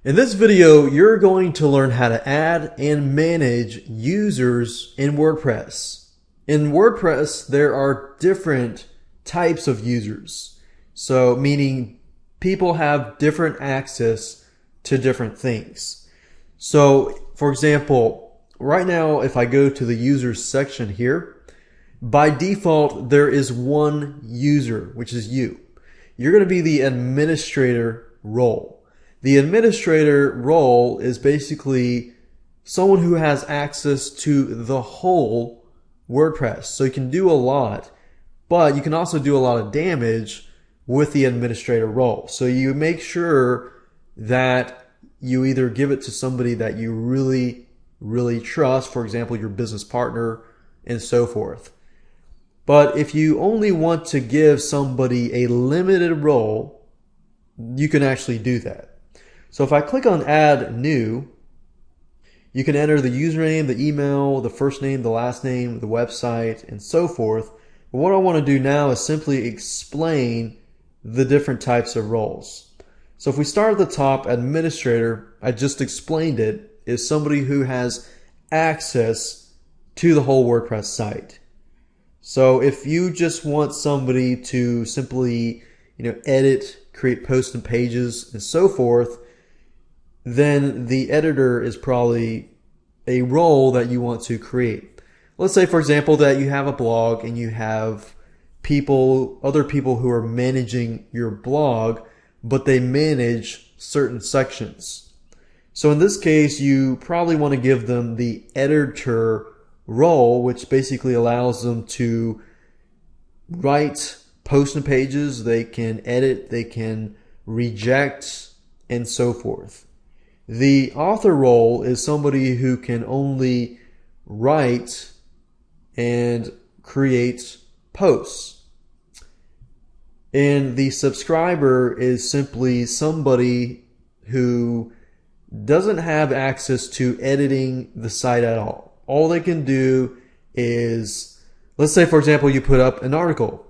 In this video, you're going to learn how to add and manage users in WordPress. In WordPress, there are different types of users. So, meaning people have different access to different things. So, for example, right now, if I go to the users section here, by default, there is one user, which is you. You're going to be the administrator role. The administrator role is basically someone who has access to the whole WordPress. So you can do a lot, but you can also do a lot of damage with the administrator role. So you make sure that you either give it to somebody that you really, really trust, for example, your business partner, and so forth. But if you only want to give somebody a limited role, you can actually do that. So if I click on Add New, you can enter the username, the email, the first name, the last name, the website, and so forth. But what I want to do now is simply explain the different types of roles. So if we start at the top, administrator, I just explained it, is somebody who has access to the whole WordPress site. So if you just want somebody to simply, edit, create posts and pages and so forth, then the editor is probably a role that you want to create. Let's say, for example, that you have a blog and you have other people who are managing your blog, but they manage certain sections. So in this case, you probably want to give them the editor role, which basically allows them to write posts and pages, they can edit, they can reject, and so forth. The author role is somebody who can only write and create posts. And the subscriber is simply somebody who doesn't have access to editing the site at all. All they can do is, let's say, for example, you put up an article.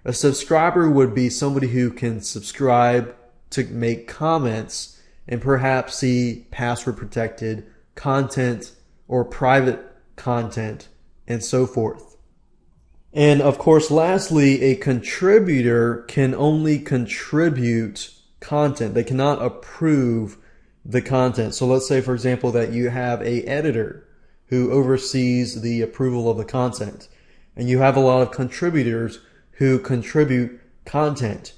A subscriber would be somebody who can subscribe to make comments and perhaps see password protected content or private content and so forth. And of course, lastly, a contributor can only contribute content. They cannot approve the content. So let's say, for example, that you have an editor who oversees the approval of the content, and you have a lot of contributors who contribute content.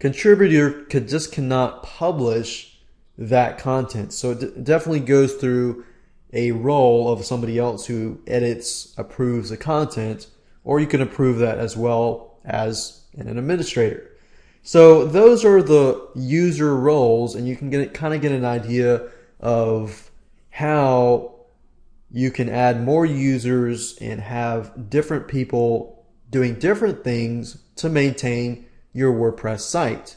Contributor just cannot publish that content. So it definitely goes through a role of somebody else who edits, approves the content, or you can approve that as well as an administrator. So those are the user roles, and you can kind of get an idea of how you can add more users and have different people doing different things to maintain your WordPress site.